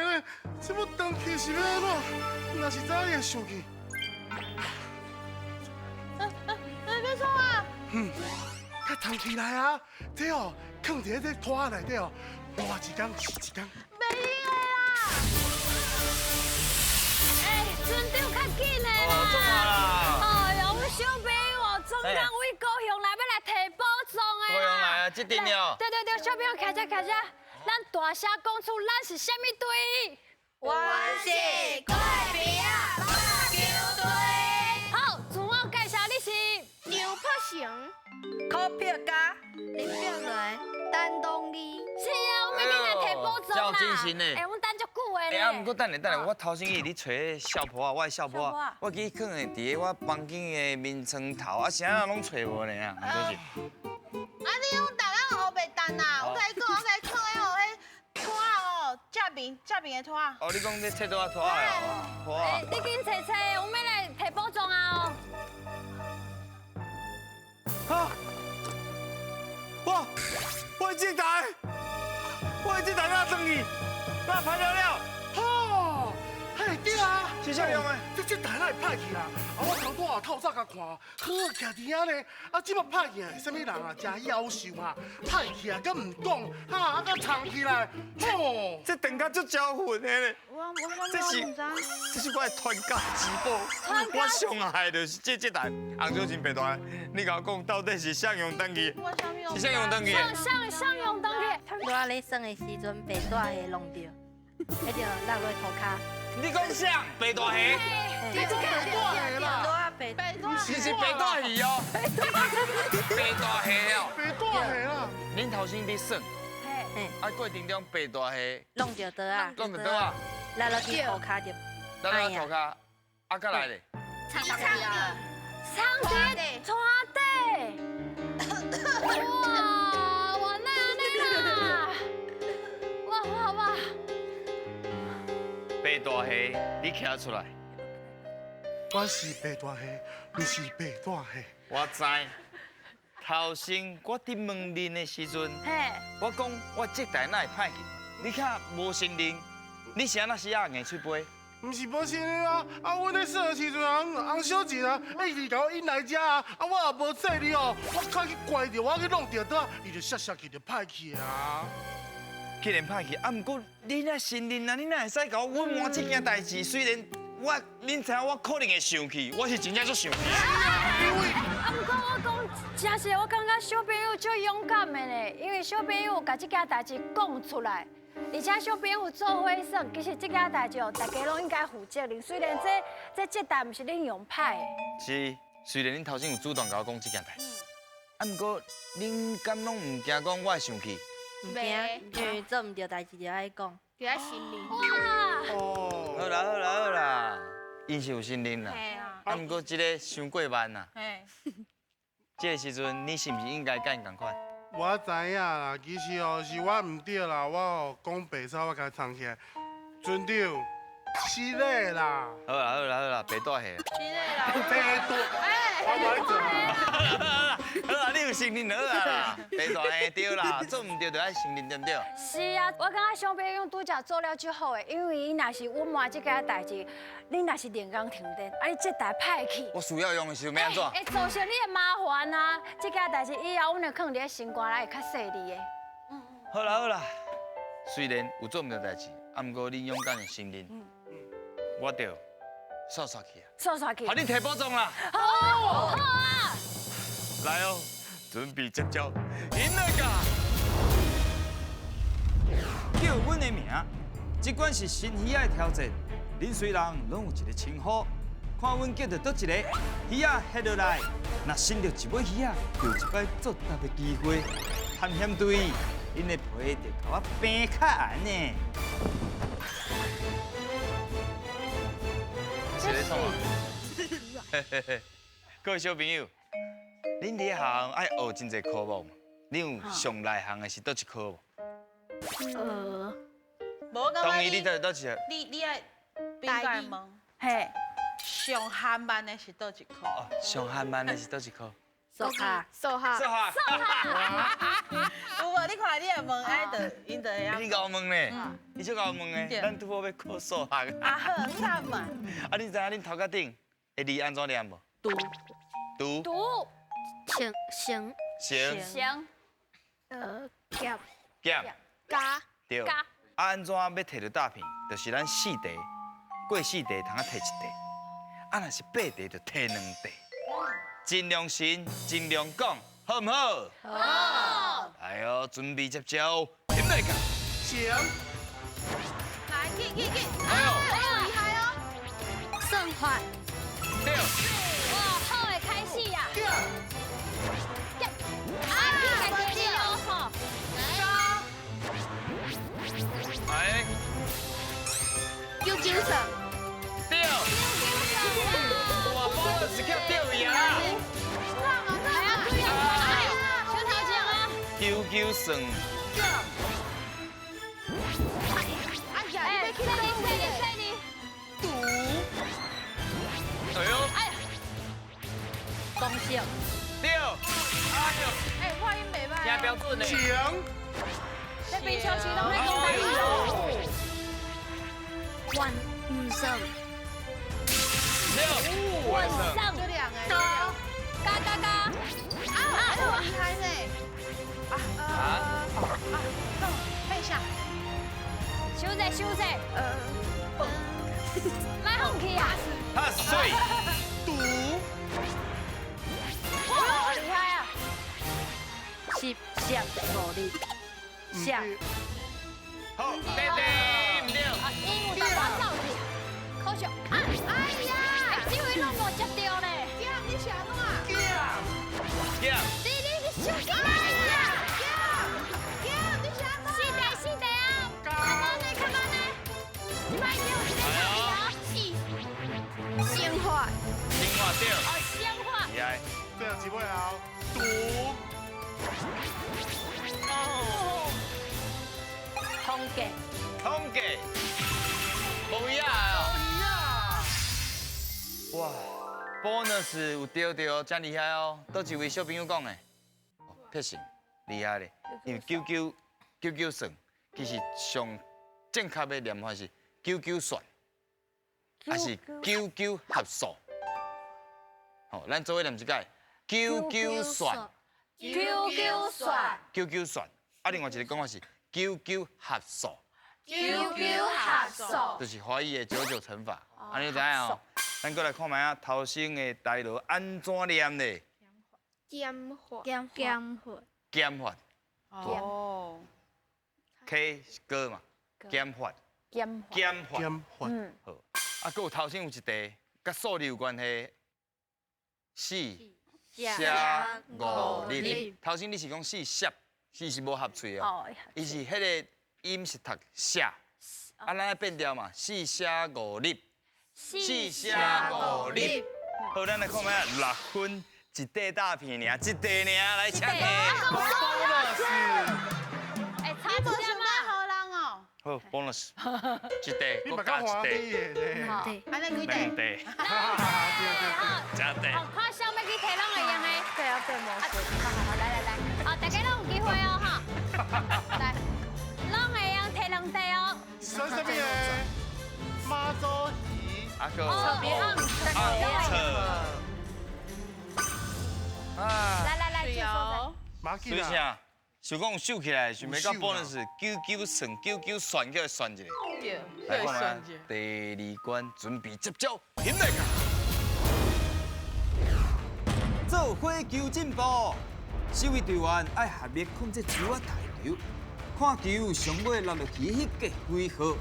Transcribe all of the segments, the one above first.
呢，这要登去是要安怎？若是早会想去。别说啊！较藏起来啊！这哦，放伫这拖内底哦，活一天是一天。没用的啦！哎，船长较紧的啦！哦，中华啦！哎呀，我小朋友总共为高雄来要来提保障的高雄来啊，这定了。对，小朋友徛这。咱大声讲出咱是什么队？我是隔壁啊棒球队。好，自我介绍你是刘柏成、柯票家、林炳伦、陈东义。是啊，我们今日来提保障啦。照真心呢。哎，我们等足久的哎，啊，不过等下，我头先去你找小婆啊，我的小婆小婆啊，我记放伫咧我房间的面床头啊，啥拢找无呢啊，就是。啊！你用大人学袂蛋啦！我甲你讲，我甲你讲哦，迄拖哦，正面的拖。哦，你讲这切多啊拖啊，拖啊哎，。你紧找，我们来提保障啊！啊！我进台，要转去，那拍了了，哦，嘿对啊，是啥用的？这台哪会歹去啦？啊，我头拄啊透早甲看，好徛伫遐呢，啊，即马歹去的，什么人啊，真夭寿啊，歹去啊，敢唔讲，啊甲藏起来，吼！这等下足招魂的咧。我这是我的传家之宝，我上爱就是这台红小金白大。你甲我讲到底是啥用登记？我啥物用？是啥用登记？上用登记。我咧耍的时阵，白大虾弄着，迄条落落涂骹。你讲啥？白大虾？你这白大虾啦，白是白大鱼哦，白大虾哦。白大虾啦，恁头先伫耍，嘿，啊过程中白大虾弄着倒啊，弄到倒啊，落落去涂骹着。咱来涂骹，啊过来咧。唱啊！长笛拖地。哇，完啦！哇！白大虾，你徛出来。我是白大虾，你是白大虾。我知。头先我伫问恁的时阵，嘿，我讲我这台哪会歹去？你看无信任，你是安那时啊硬吹杯？唔是无信任啊！啊，阮咧耍的时阵啊，洪小姐啊，一直甲我引来遮啊，啊，我也无说你哦，我较去怪着，我去弄着倒，伊就摔去就歹去啊。既然歹去，啊，毋过你若信任啊，你哪会使甲我隐瞒这件代志？虽然恁知影我可能会生气，我是真正足生气。啊，不过我讲真实，我感觉小朋友足勇敢的呢，因为小朋友把这件代志讲出来，而且小朋友做伙耍，其实这件代志哦，大家拢应该负责任。虽然这代不是恁用派的，是，虽然恁头先有主动甲我讲这件代志，啊，毋过恁敢拢唔惊讲我会生气？唔惊，因为做唔对代志就爱讲。就在心里。哇！哦，好啦，因是有信任啦。嘿啊，啊，毋过这个伤过慢啦。嘿，这个时阵，你是毋是应该甲因共款？我知影啦，其实哦是我唔对啦，我哦讲白话我甲藏起来。船长，失礼啦。好啦，白大虾。是的啦。白大，我买做。好啦，你有信任好啦，白大虾对啦，做唔对就爱信任，对不对？是啊，我感觉小朋友拄则做了最好的，因为伊若是隐瞒这件代志，你若是连工停电，啊你这台歹去。我需要用的时候要安怎？会造成你的麻烦啊！这件代志以后，阮就放伫咧心肝内会较细腻的。好啦，虽然有做唔对代志，啊，毋过你勇敢的信任，我着刷刷去啊，刷去。好，你提保重啦。好啊！来哦，准备接招，赢了噶！叫阮的名，即管是新鱼仔的挑战，恁虽然拢有一个称呼，看阮叫到倒一个鱼仔下落来，若伸到一尾鱼仔，就有一摆作答的机会。探险队，恁的皮就甲我平较红呢。是咧创啊？嘿嘿嘿，各位小朋友。恁伫行爱学真侪科目，恁有上内行的是倒一科无？无感觉同意你倒一个？你爱边个问？嘿，上韩班的是倒一科？哦，上韩班的是倒一科？手下，手下这。哈，有无？你看你的问，爱的，因的呀。你甲我问呢？你就甲我问呢？对咱拄好要考数学。啊好，啥嘛？啊，你知影恁头壳顶会字安怎念无？读读读行行行行减减加对。加啊，安怎要摕到大片？就是咱4题，过4题通啊摕1题。啊，若是8题就摕2题。尽量行，尽量讲，好唔好？好，哎呦，准备接招，听来个。行，来，去，哎呦，好厉害哦！生化对，哇，好的开始呀！减，啊，你家己了吼，哎，救救绳，对，哇，包了是叫钓鱼啊，来啊，对啊，哎，小头前啊，救救绳，哎呀，哎，你要去快点，读，哎呦，哎，公性对，哎哎，话音没呦，歹。加标准呢，行，这边休息都在讲台语哦。万女生对，晚绳，上就两个。嘎嘎嘎，哎呦，厉害呢！背下。休息，卖放弃啊！他水，读，哇，厉害啊！十项努力，下好，对对，唔对，啊，鹦鹉的我走去，口上，哎呀，这位拢无接到呢。这你想弄啊？对，你休息啦！你想弄？四题啊！看嘛呢？你摆给我一个鲜花听话对，哦，鲜花。厉害，最后几位啊？读，通给统计，无呀哦，哇，bonus 有对对哦，真厉害哦，倒一位小朋友讲的，撇成厉害咧，因为99算，其实上正确的念法是99算，还是99合数。好，咱做伙念一解，99算QQ 算，99算，啊，另外一个讲法是99合数。 ，QQ 合数。就是华语的99乘法，安尼知影哦？咱过来看卖啊，头先的台罗安怎念呢？减法减法减法哦。 ，K 是歌嘛，减法，减法。减法。减缓，好，啊，佮有头先有一题，甲数字有关系，四写五日。头先你是讲四写，四是无合喙哦，哦，伊是迄个音是读写，啊，咱来变调嘛，四写五日。四写五日，好，咱来看卖6分一块大片尔，一块尔来抢的。哎，差你无一点想要嘛。荷人哦？好，bonus，一块，你嘛搁加一块，讲华语的呢？好，对安尼几两块？块，加块。好，看小妹去摕拢会用的。对啊对魔术好，来，好，大家拢有机会哦，哈。来，拢会用摕2题哦。算什么的？妈祖仪，啊个哦，别按啊，来，继续说。马吉啦，所以啥？想讲秀起来，想要到 bonus 99算99算叫算一下。对，来看卖第2关，准备接招，听来个。做伙求进步，4位队员爱合力控制球啊大球，看球上尾落落去迄个几号，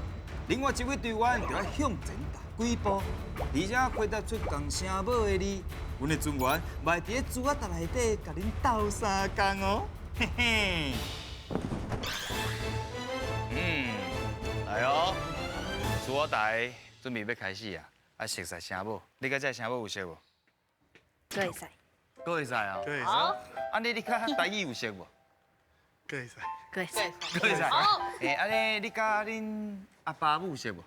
另外一位队员就要向前踏几步，而且回答出共声母的字。阮的船员卖伫个珠仔塔内底，甲恁斗相共哦，嘿嘿。来哦，珠仔台准备要开始啊！啊，熟悉声母，你甲这声母有熟无？对赛各会使啊。可以好，安尼你甲台语有熟无？可以噻，对赛各会使。好，诶，安尼你甲恁阿爸母有熟无？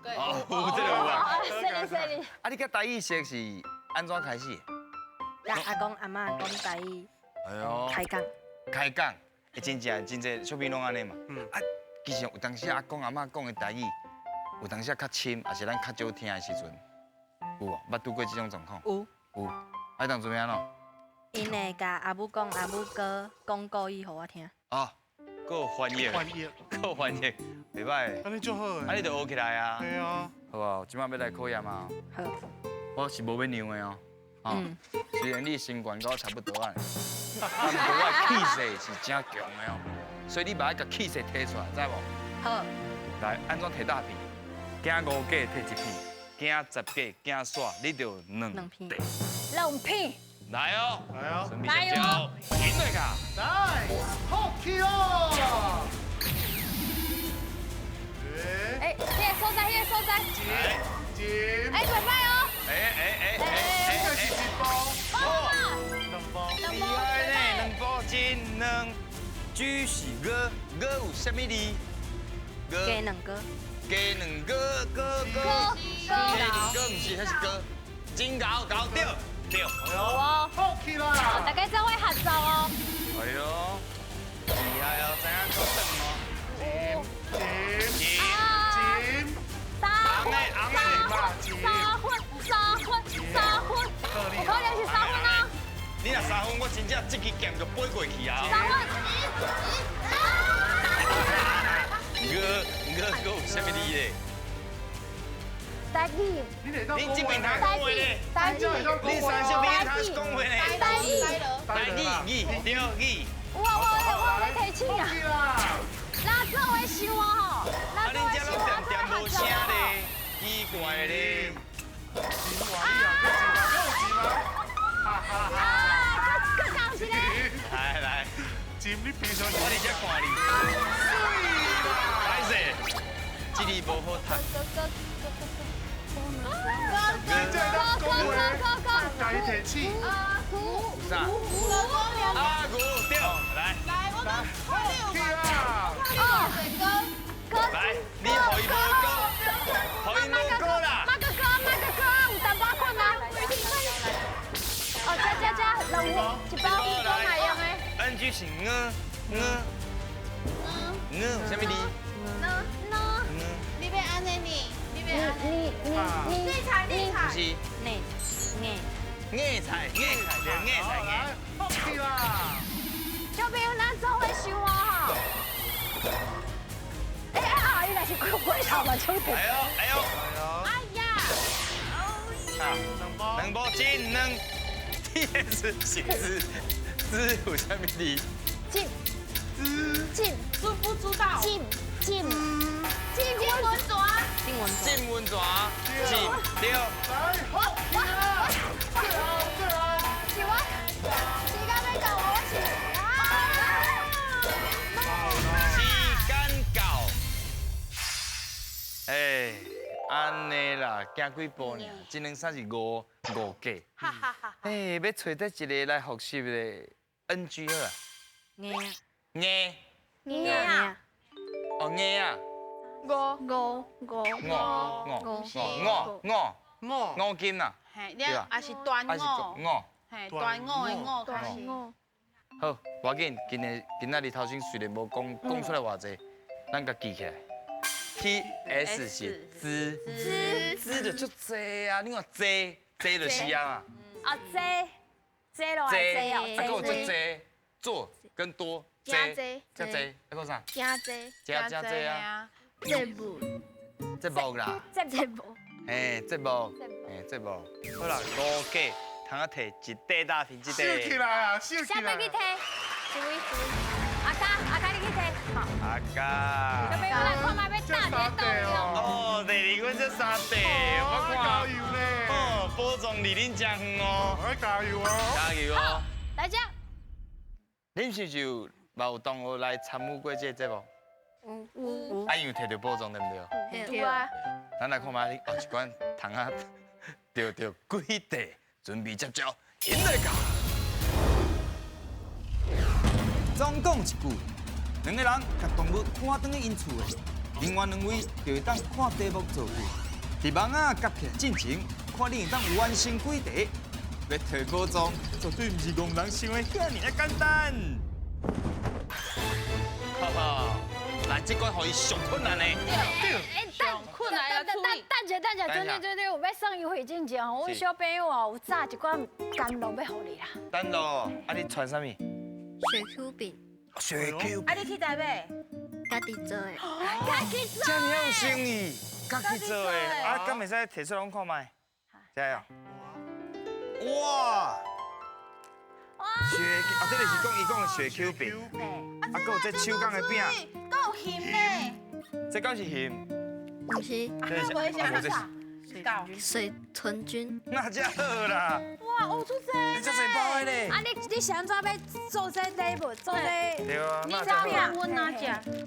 对。哦，有这个有啊。哦，是你。啊，你甲台语熟是安怎开始的？甲阿公阿嬷讲台语，哎呦，开讲。开讲，真侪小朋友拢安尼嘛。啊，其实有当时阿公阿嬷讲的台语，有当时较深，也是咱较少听的时阵，有无？捌拄过这种状况？有，有。啊，当做咩喏？因会甲阿母讲，阿母哥讲故意互我听。哦，搁有翻译，翻译，搁有翻译，袂歹。安尼就好啊，诶。你就学起来啊。对啊，好啊，即摆要来考验啊。好，我是无要让的哦。啊，虽然你身高跟我差不多啊，啊，不过我的气势是真强的哦，所以你把迄个气势摕出来，知无？好，来，安怎摕大片？惊5架摕1片，惊10架惊煞，你就2片块。 两片，来哦，来哦，准备上脚，赢来噶！来，好起哦。哎，迄个所在，迄个所在，金，哎，袂歹哦，这个是一包，两包，厉害呢，2包金2，句是歌，歌有啥物字？歌加两个，加2个，歌，哥，歌唔是，迄是歌，真搞对。我，好起啦。大家做伙合作哦，哎呦，厉害哦，知影做转哦。金，三分，有可能是3分哦，你若3分，我真正这支剑就飞过去啊！ 3分，有啥物字咧？台语，你这边他讲话咧？台语，你三小边他讲话咧？台语，台语，对语。我要提醒啊，起啦。咱做伙想啊吼，啊，咱做伙恁这拢想点无声咧，奇怪咧。搁讲一个，来，金，你平常我伫遮看你。歹势，这字无好读。家己提起。啥？阿牛对，来，起啦。来，你互伊无歌，互伊无歌啦。马哥哥，有淡薄困吗？哦，这，任务一包讲哪样的？ NG 是有啥物字？你要安尼你要安尼。你，不是硬菜，对，来，好起啦。小朋友，咱做伙想啊吼。哎，伊若是龟头嘛，就哎呦，哎呀，啊，两包。 2包金2 ，TS 是字有啥物字？进，知不知道？进文蛇，新闻金文蛇，金对。来，好起啦。最好。是我，时间要到我是时间到。哎，安尼啦，行几步呢？这2、3是5架。哈哈哈。哎，要找得一个来复习的 NG 好啊。硬硬，啊，哦硬啊，五金啊，嘿，你也是端还是午，五。嘿，端午的午开始。好，无要紧，今仔日头先虽然无讲出来偌济，咱甲记起来。TS 是知就足济啊，你看济就是啊，啊这落来这哦，还有足济，做跟多济，加济，还有啥？加济啊，节目啦，这无，嘿，节目，好啦，5架，通啊摕一块大片，秀起来啊，秀起来下边。去摕，一位，阿嘉你去摕，好，阿嘉小。朋友来看卖要打电动哦，哦，第二阮这3地，我加看。油咧！哦，保重离恁真远哦，我加油哦！加油哦！大家，恁是就嘛有同学来参与过这个节目？有啊，因为摕到保障对不对？有啊，咱来看卖你后一关糖啊，钓几地，准备接招，赢来噶！总讲一句，2个人甲动物赶转去因厝的，另外2位就会当看题目做句，伫网仔夹起来进前，看你会当完成几题。要摕宝藏，绝对不是戆人想的遐尔简单。泡泡，来这关互伊上困难的。困难要处理。等下，对，有要送优惠进前吼，阮小朋友哦有炸一罐甘露要互你啦。等咯，啊你传啥物？雪 Q 饼，雪 Q，啊，你去台北？家己做的，家己做这么有诚意，家己做的，啊，敢袂使摕出来看卖？加油！哇！雪，啊，这个是讲伊讲的雪 Q 饼，啊，还有这手工的饼，够有咸呢。这敢是咸？不是这是我也想这是搞。水豚菌，那才好啦！哇，乌出这。你这是包的咧？啊，你想怎要做这礼物？做这对啊，那你才好。阮哪食？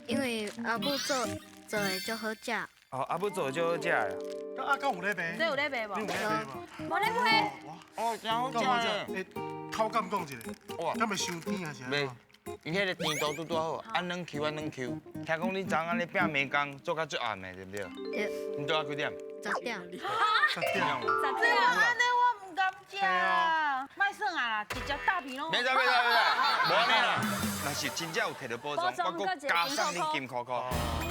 因为阿母做的就好食，哦，阿母做就好食啦。啊，敢有咧卖？这有咧卖无？你有咧卖吗？无咧买。哦，真好食敢有咧。咧？口感讲一下，哇，敢会伤甜还是安袂怎？，伊迄个甜度拄拄好，按软 Q 按软 Q。听讲你昨暗你饼暝工做到最暗的，对不对？对，你做到几点？ 10点， 10点。这样安尼我唔敢食啊。卖算啊啦，直接大皮拢。别再，无安尼啦。若是真正有摕到保障，我搁加送你金箍箍。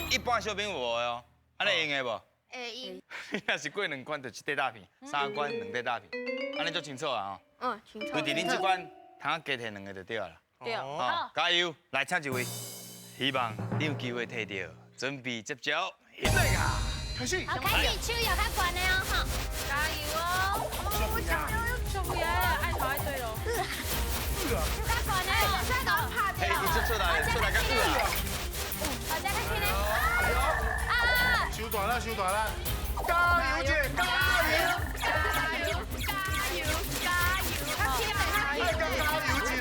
一般小朋友无的哦，安尼用的无？会用。你若是过2罐，就1块大片，3罐2块大片，安尼就清楚啊哦。清楚为伫恁这款，通加摕2个就对了。对。好，加油！来请一位，希望你有机会摕到，准备接招，现在啊！开始。好，开始手摇较悬的哦，哈。加油哦！我受不了，爱头爱对咯。手较悬的哦，再给我拍嘿，掉。你这出来个啊！大家开始呢。啊！收大啦，收大啦！加油姐，加油！加油一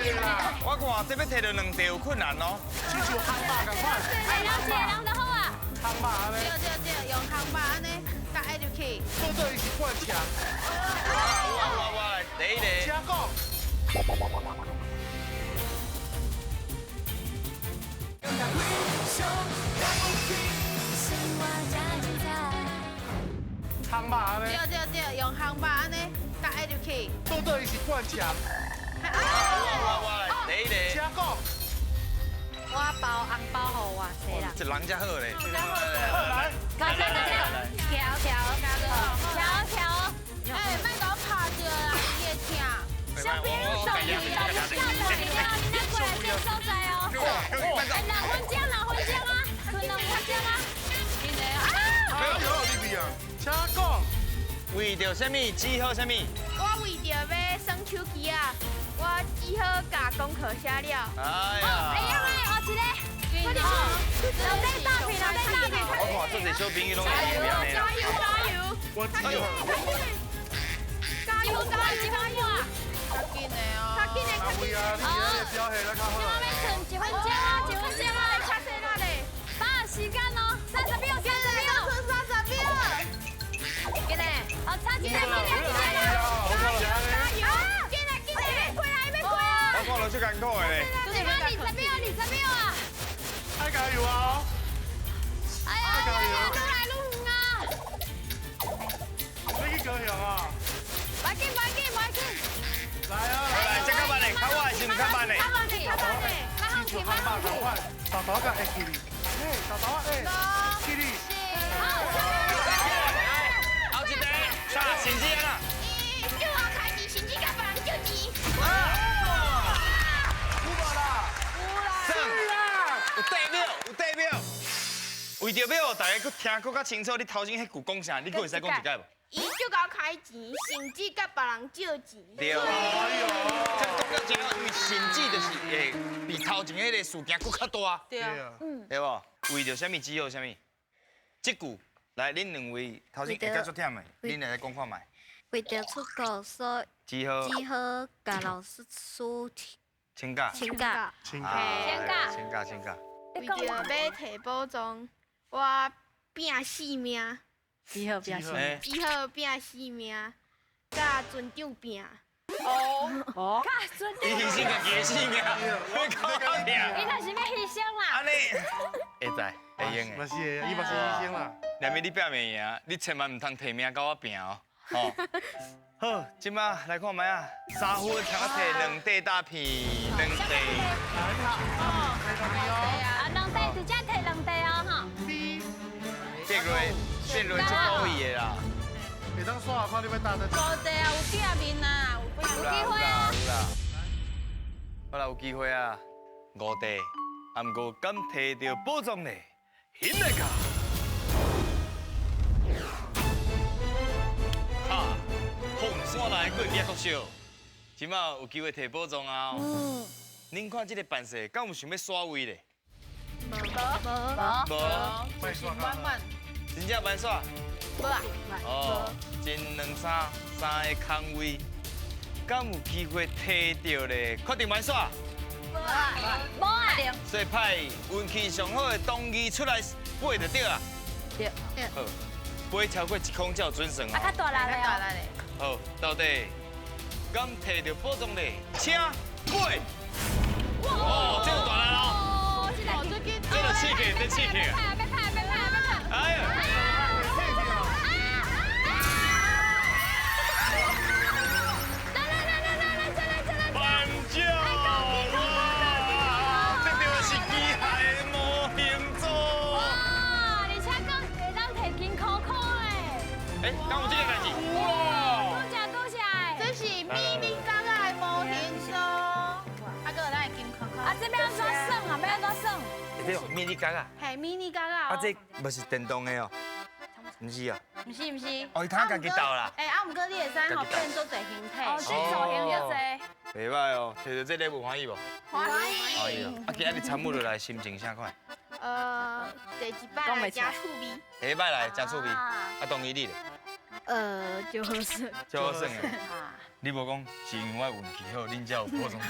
个啦！我看这要摕到2块有困难哦。亲像烘肉共款，了解，人就好啊。烘肉安尼，对，用烘肉安尼，甲爱入去。做做伊是灌肠。我来第一个。请讲。烘肉安尼，对，用烘肉安尼，甲爱入去。做做伊是灌肠。我来第一个。请讲。我包红包互我谁啦？这人才好嘞。来，开始，调。哎，莫甲我拍着啦，你会听。小朋友手艺，小朋友你那过来变收仔哦。哎，两分钟啊，剩2分钟啊。真的啊！哎呦，你比啊，请讲。为着什么？只好什么？我为着要耍手机啊，我只好甲功课写了。哎呀！学一个，快点两块大饼。我看这些小朋友拢会怎样的啦？加油！我只有。加油！较紧的哦。阿伟啊，你今日表现得较好。我要剩1分钟啊，较细哪嘞？把握时间哦，30秒。剩30秒。紧嘞，好，差几秒。加油！我看到最艰苦的嘞。只剩20秒啊！爱加油啊！哎呀，愈来愈远啊！你去高雄啊？快紧！来啊！来，这较慢嘞，较我的是较慢嘞。亲像烘肉共款，豆豆甲会起哩，豆豆哎，起哩。后一个，啥？成绩啊？叫我开钱，甚至甲别人叫钱。有无啦？算有代表。为着要互大家佫听佫较清楚，你头前迄句讲啥？你佫会使讲一解无？伊叫我开钱，甚至甲别人借钱。对。哎呦，这讲了真好，因为甚至就是会比头前迄个事件佫较大，对啊。对无？为着什么只有什么？这句来，恁2位头前会较足忝的，恁来讲看卖。为着出国，所只好只好甲老师请假。请假。请请假。为着要摕保障，我拼性命，只好表现。哎，只好拼性命，甲船长拼。哦，伊牺牲家己的性命，要靠我拼。你若是要牺牲啦。安尼会知会用的。嘛是的，伊嘛是医生啦。连面你拼袂赢，你千万唔通提名甲我拼哦。哦，好，即马来看卖啊，3分通啊摕2块大片，2块。啊，两袋直接摕两袋哦，哈。变落足可以的啦。袂当耍，看你要打在。无地啊，有几啊面啊，有有啦有啦有啦。好啦，有机会啊，5地，啊毋过敢摕到宝藏呢？现来卡。哈，红山内过野国小，即马有机会摕宝藏啊！恁看这个办事，敢有想要耍位咧？无，卖耍看看。真正办耍？无啊，哦，真2、3个空位，敢有机会摕到咧？确定玩耍？无啊，所以派运气上好的同义出来背就对啊。对，好，背超过1空才有准算啊，较哦。大力来了。来嘞，好，到底敢摕到宝藏咧？请背。哦，这有大力咯。哦，这个最近这个刺激，这刺激。别拍！哎呀！颁奖哇！这就是机械的模型组。哇，而且佫会当摕金箍箍诶！哎，敢有这个代志？多谢诶！这是咪咪嘎嘎的模型书，啊个咱会金看看。啊，这边要怎算啊？要怎算？对，迷你嘎嘎。系咪咪嘎嘎啊，这不是电动的哦，不是啊。不是不是。哦，他家己斗啦。哎，啊，毋过你会使吼变做侪形哦，体。是造型就这。袂歹哦，摕到这个有欢喜无？欢欢喜。喜哦。啊，今日参与落来心情啥款？第一摆来加趣味。第一摆来真趣味，啊，当然你咧，就好耍。就好耍的。你无讲是因为我运气好，恁才有保存住。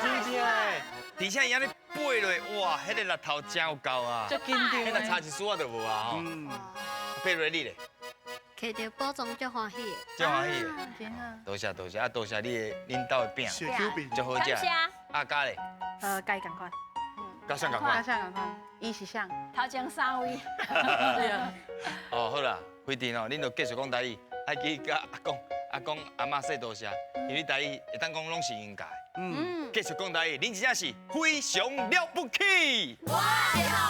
真正诶，而且伊安尼背落，哇，迄个力头真有够啊！就紧张迄个差一丝仔都无啊吼。背落你咧，摕到宝藏就欢喜的。真欢喜的。真好。多谢多谢，啊多谢你的恁兜的饼，雪 Q 饼。足好食。感谢。啊加咧，该赶快，加上共款。赶快，伊是啥？头前3位。哦，好啦，规定哦，恁就继续讲台语，爱记甲阿公阿妈说多谢，因为台语会当讲拢是应该。继续讲台语，恁真正是非常了不起。哇，好